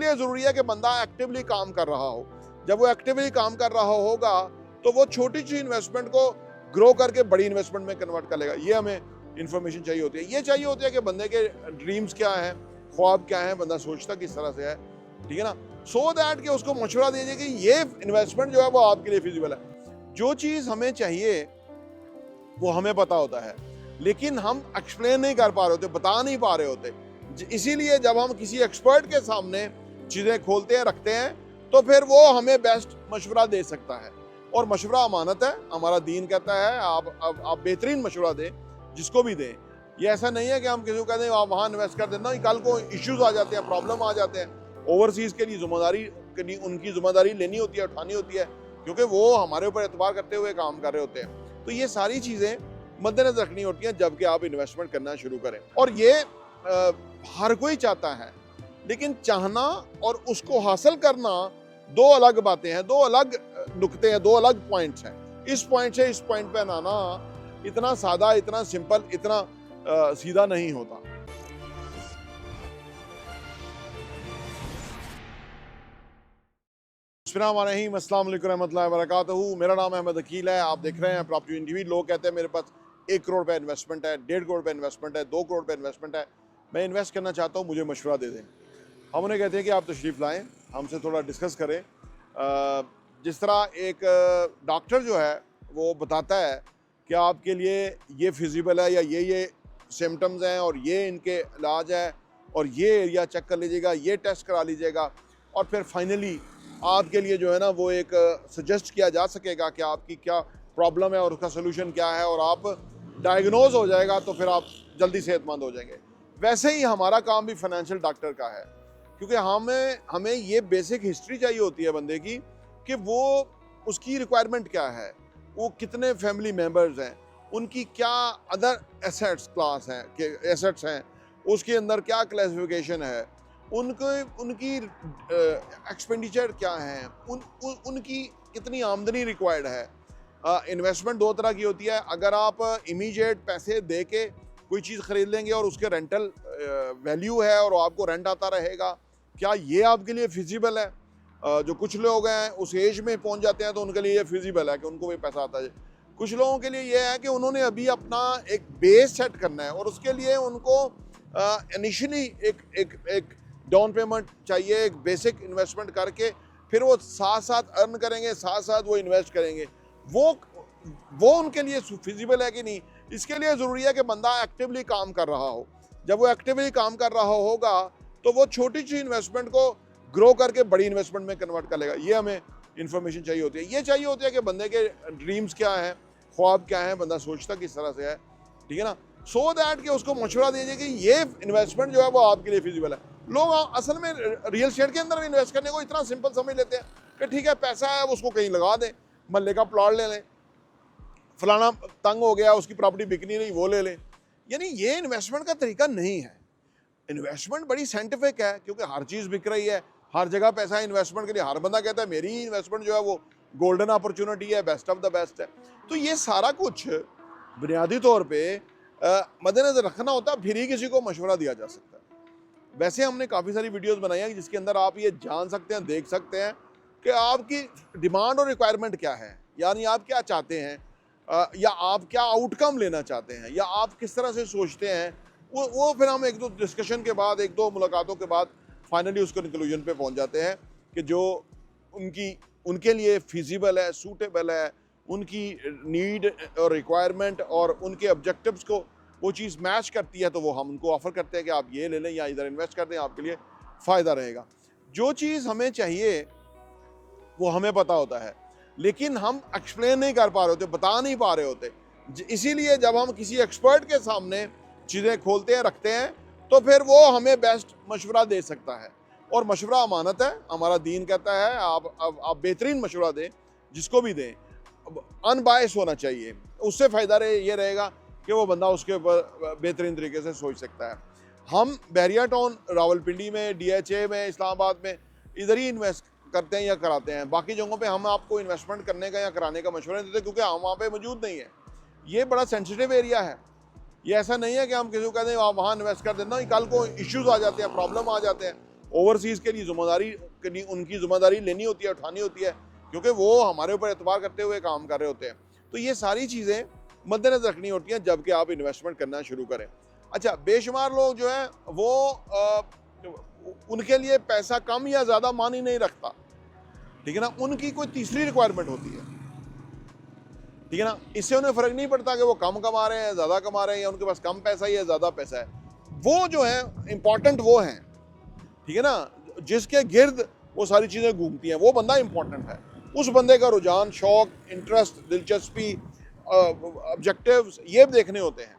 लिए ज़रूरी है कि बंदा एक्टिवली काम कर रहा हो। जब वो एक्टिवली काम कर रहा होगा तो वो छोटी सी इन्वेस्टमेंट को ग्रो करके बड़ी इन्वेस्टमेंट में कन्वर्ट कर लेगा। ये हमें इंफॉर्मेशन चाहिए होती है। ये चाहिए होती है कि बंदे के ड्रीम्स क्या हैं, ख्वाब क्या हैं, बंदा सोचता किस तरह से है, ठीक है ना, सो दैट कि उसको मशवरा दीजिए कि ये इन्वेस्टमेंट जो है वो आपके लिए फिजिबल है। जो चीज़ हमें चाहिए वो हमें पता होता है, लेकिन हम एक्सप्लेन नहीं कर पा रहे होते, बता नहीं पा रहे होते। इसीलिए जब हम किसी एक्सपर्ट के सामने चीज़ें खोलते हैं, रखते हैं, तो फिर वो हमें बेस्ट मशवरा दे सकता है। और मशवरा अमानत है, हमारा दीन कहता है आप बेहतरीन मशवरा दें, जिसको भी दें। ये ऐसा नहीं है कि हम किसी को कहते हैं आप वहाँ इन्वेस्ट कर देना, कल को इश्यूज आ जाते हैं, प्रॉब्लम आ जाते हैं। ओवरसीज़ के लिए जिम्मेदारी उनकी जिम्मेदारी लेनी होती है, उठानी होती है, क्योंकि वो हमारे ऊपर एतबार करते हुए काम कर रहे होते हैं। तो ये सारी चीज़ें मद्देनजर रखनी होती हैं जबकि आप इन्वेस्टमेंट करना शुरू करें। और ये हर कोई चाहता है, लेकिन चाहना और उसको हासिल करना दो अलग बातें हैं, दो अलग नुक्ते हैं, दो अलग पॉइंट्स हैं। इस पॉइंट से इस पॉइंट पे आना इतना सादा, इतना सिंपल, इतना सीधा नहीं होता। अस्सलाम वालेकुम रहमतुल्लाहि व बरकातहू। मेरा नाम अहमद अकील है, आप देख रहे हैं प्रॉपर्टी इंटरव्यू। लोग कहते हैं मेरे पास 1 करोड़ रुपए इन्वेस्टमेंट है, 1.5 करोड़ रुपए इन्वेस्टमेंट है, 2 करोड़ रुपए इन्वेस्टमेंट है, मैं इन्वेस्ट करना चाहता हूँ, मुझे मशवरा दे दें। हम उन्हें कहते हैं कि आप तशरीफ़ लाएँ, हमसे थोड़ा डिस्कस करें। जिस तरह एक डॉक्टर जो है वो बताता है कि आपके लिए ये फिजिबल है या ये सिम्टम्स हैं और ये इनके इलाज है और ये एरिया चेक कर लीजिएगा, ये टेस्ट करा लीजिएगा, और फिर फाइनली आपके लिए जो है ना वो एक सजेस्ट किया जा सकेगा कि आपकी क्या प्रॉब्लम है और उसका सोल्यूशन क्या है, और आप डायग्नोज हो जाएगा तो फिर आप जल्दी सेहतमंद हो जाएंगे। वैसे ही हमारा काम भी फाइनेंशियल डॉक्टर का है, क्योंकि हमें ये बेसिक हिस्ट्री चाहिए होती है बंदे की कि वो उसकी रिक्वायरमेंट क्या है, वो कितने फैमिली मेम्बर्स हैं, उनकी क्या अदर एसेट्स क्लास हैं कि एसेट्स हैं, उसके अंदर क्या क्लासिफिकेशन है, उनकी एक्सपेंडिचर क्या है, उनकी कितनी आमदनी रिक्वायर्ड है। इन्वेस्टमेंट दो तरह की होती है। अगर आप इमीडिएट पैसे दे के कोई चीज़ ख़रीद लेंगे और उसके रेंटल वैल्यू है और आपको रेंट आता रहेगा, क्या ये आपके लिए फिजिबल है? जो कुछ लोग हैं उस एज में पहुंच जाते हैं तो उनके लिए ये फिजिबल है कि उनको भी पैसा आता है। कुछ लोगों के लिए ये है कि उन्होंने अभी अपना एक बेस सेट करना है और उसके लिए उनको इनिशियली एक डाउन पेमेंट चाहिए, एक बेसिक इन्वेस्टमेंट करके फिर वो साथ साथ अर्न करेंगे, साथ साथ वो इन्वेस्ट करेंगे। वो उनके लिए फिजिबल है कि नहीं, इसके लिए ज़रूरी है कि बंदा एक्टिवली काम कर रहा हो। जब वो एक्टिवली काम कर रहा होगा तो वो छोटी सी इन्वेस्टमेंट को ग्रो करके बड़ी इन्वेस्टमेंट में कन्वर्ट कर लेगा। ये हमें इंफॉर्मेशन चाहिए होती है। ये चाहिए होती है कि बंदे के ड्रीम्स क्या हैं, ख्वाब क्या हैं, बंदा सोचता किस तरह से है, ठीक है ना, सो दैट कि उसको मशवरा दीजिए कि ये इन्वेस्टमेंट जो है वो आपके लिए फिजिबल है। लोग असल में रियल एस्टेट के अंदर भी इन्वेस्ट करने को इतना सिंपल समझ लेते हैं कि ठीक है पैसा है उसको कहीं लगा दें, मल्ले का प्लॉट ले लें, फलाना तंग हो गया उसकी प्रॉपर्टी बिकनी नहीं वो ले लें। यानी ये इन्वेस्टमेंट का तरीका नहीं है। इन्वेस्टमेंट बड़ी साइंटिफिक है, क्योंकि हर चीज़ बिक रही है, हर जगह पैसा है इन्वेस्टमेंट के लिए। हर बंदा कहता है मेरी इन्वेस्टमेंट जो है वो गोल्डन अपॉर्चुनिटी है, बेस्ट ऑफ द बेस्ट है। तो ये सारा कुछ बुनियादी तौर पे मद्देनजर रखना होता है, फिर ही किसी को मशवरा दिया जा सकता है। वैसे हमने काफ़ी सारी वीडियोस बनाई हैं जिसके अंदर आप ये जान सकते हैं, देख सकते हैं कि आपकी डिमांड और रिक्वायरमेंट क्या है, यानी आप क्या चाहते हैं, या आप क्या आउटकम लेना चाहते हैं, या आप किस तरह से सोचते हैं। वो फिर हम एक दो डिस्कशन के बाद, एक दो मुलाकातों के बाद फाइनली उसको कंक्लूजन पे पहुंच जाते हैं कि जो उनके लिए फिजिबल है, सूटेबल है, उनकी नीड और रिक्वायरमेंट और उनके ऑब्जेक्टिव्स को वो चीज़ मैच करती है, तो वो हम उनको ऑफ़र करते हैं कि आप ये ले लें या इधर इन्वेस्ट कर दें, आपके लिए फ़ायदा रहेगा। जो चीज़ हमें चाहिए वो हमें पता होता है, लेकिन हम एक्सप्लेन नहीं कर पा रहे होते, बता नहीं पा रहे होते। इसीलिए जब हम किसी एक्सपर्ट के सामने चीज़ें खोलते हैं, रखते हैं, तो फिर वो हमें बेस्ट मशवरा दे सकता है। और मशवरा अमानत है, हमारा दीन कहता है आप बेहतरीन मशवरा दें, जिसको भी दें, अनबायस होना चाहिए। उससे फ़ायदा ये रहेगा कि वो बंदा उसके ऊपर बेहतरीन तरीके से सोच सकता है। हम बहरिया टाउन, रावलपिंडी में, DHA में, इस्लामाबाद में इधर ही इन्वेस्ट करते हैं या कराते हैं। बाकी जगहों पे हम आपको इन्वेस्टमेंट करने का या कराने का मशवरा नहीं देते, क्योंकि हम वहाँ पे मौजूद नहीं है। ये बड़ा सेंसिटिव एरिया है। ये ऐसा नहीं है कि हम किसी को कहते हैं आप वहाँ इन्वेस्ट कर देना, कल को इश्यूज आ जाते हैं, प्रॉब्लम आ जाते हैं। ओवरसीज़ के लिए जिम्मेदारी के लिए उनकी जिम्मेदारी लेनी होती है, उठानी होती है, क्योंकि वो हमारे ऊपर एतबार करते हुए काम कर रहे होते हैं। तो ये सारी चीज़ें मद्देनजर रखनी होती हैं जबकि आप इन्वेस्टमेंट करना शुरू करें। अच्छा, बेशुमार लोग जो है वो उनके लिए पैसा कम या ज़्यादा मानी नहीं रखता, ठीक है ना, उनकी कोई तीसरी रिक्वायरमेंट होती है, ठीक है ना। इससे उन्हें फ़र्क नहीं पड़ता कि वो कम कमा रहे हैं, ज़्यादा कमा रहे हैं, या उनके पास कम पैसा है या ज़्यादा पैसा है। वो जो है इम्पॉर्टेंट वो हैं, ठीक है ना, जिसके गिर्द वो सारी चीज़ें घूमती हैं, वो बंदा इम्पॉर्टेंट है। उस बंदे का रुझान, शौक, इंटरेस्ट, दिलचस्पी, ऑब्जेक्टिव्स ये देखने होते हैं।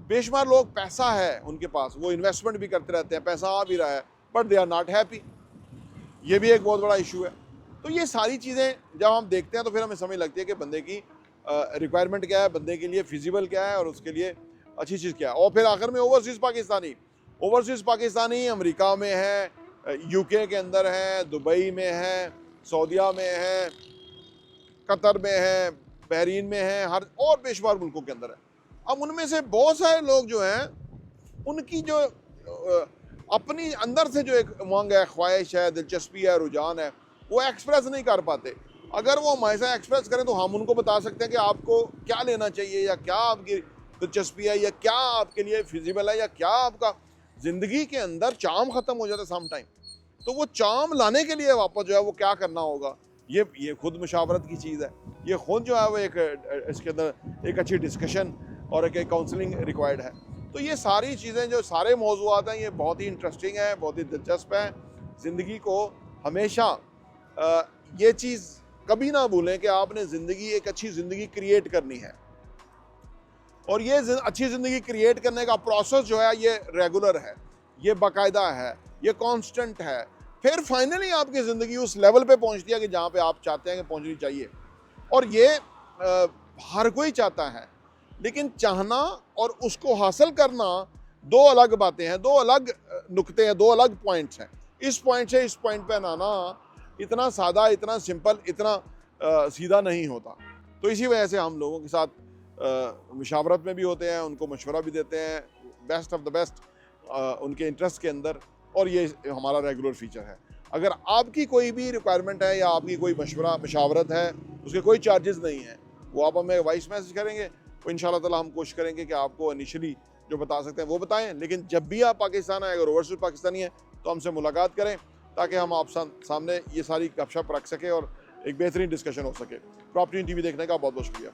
बेशुमार लोग पैसा है उनके पास, वो इन्वेस्टमेंट भी करते रहते हैं, पैसा आ भी रहा है, but they are not happy. ये भी एक बहुत बड़ा इशू है। तो ये सारी चीज़ें जब हम देखते हैं तो फिर हमें समझ लगती है कि बंदे की रिक्वायरमेंट क्या है, बंदे के लिए फिजिबल क्या है और उसके लिए अच्छी चीज़ क्या है। और फिर आखिर में ओवरसीज़ पाकिस्तानी अमेरिका में है, यूके के अंदर है, दुबई में है, सऊदीया में है, कतर में है, बहरीन में है, हर और बेशुमार मुल्कों के अंदर है। अब उनमें से बहुत सारे लोग जो हैं उनकी जो अपनी अंदर से जो एक उमंग है, ख्वाहिश है, दिलचस्पी है, रुझान है, वो एक्सप्रेस नहीं कर पाते। अगर वो हमारे साथ एक्सप्रेस करें तो हम उनको बता सकते हैं कि आपको क्या लेना चाहिए, या क्या आपकी दिलचस्पी है, या क्या आपके लिए फिजिबल है, या क्या आपका ज़िंदगी के अंदर चार्म ख़त्म हो जाता है सम टाइम। तो वो चार्म लाने के लिए वापस जो है वो क्या करना होगा, ये खुद मुशावरत की चीज़ है। ये खुद जो है वो एक इसके अंदर एक अच्छी डिस्कशन और एक काउंसलिंग रिक्वायर्ड है। तो ये सारी चीज़ें जो सारे मौज़ूआत हैं ये बहुत ही इंटरेस्टिंग है, बहुत ही दिलचस्प है। ज़िंदगी को हमेशा ये चीज़ कभी ना भूलें कि आपने ज़िंदगी एक अच्छी ज़िंदगी क्रिएट करनी है, और ये अच्छी ज़िंदगी क्रिएट करने का प्रोसेस जो है ये रेगुलर है, ये बाकायदा है, ये कांस्टेंट है। फिर फाइनली आपकी ज़िंदगी उस लेवल पे पहुंचती है कि जहाँ पे आप चाहते हैं कि पहुंचनी चाहिए। और ये हर कोई चाहता है, लेकिन चाहना और उसको हासिल करना दो अलग बातें हैं, दो अलग नुक्ते हैं, दो अलग पॉइंट्स हैं। इस पॉइंट से इस पॉइंट पे आना इतना सादा, इतना सिंपल, इतना सीधा नहीं होता। तो इसी वजह से हम लोगों के साथ मुशावरत में भी होते हैं, उनको मशवरा भी देते हैं, बेस्ट ऑफ द बेस्ट उनके इंटरेस्ट के अंदर, और ये हमारा रेगुलर फीचर है। अगर आपकी कोई भी रिक्वायरमेंट है या आपकी कोई मुशावरत है, उसके कोई चार्जेस नहीं है, वो आप हमें वॉइस मैसेज करेंगे, तो इंशाल्लाह ताला हम कोशिश करेंगे कि आपको इनिशियली जो बता सकते हैं वो बताएं। लेकिन जब भी आप पाकिस्तान आए, अगर ओवरसीज पाकिस्तानी हैं, तो हमसे मुलाकात करें ताकि हम आप सामने ये सारी गपशप रख सकें और एक बेहतरीन डिस्कशन हो सके। प्रॉपर्टी टीवी देखने का बहुत बहुत शुक्रिया।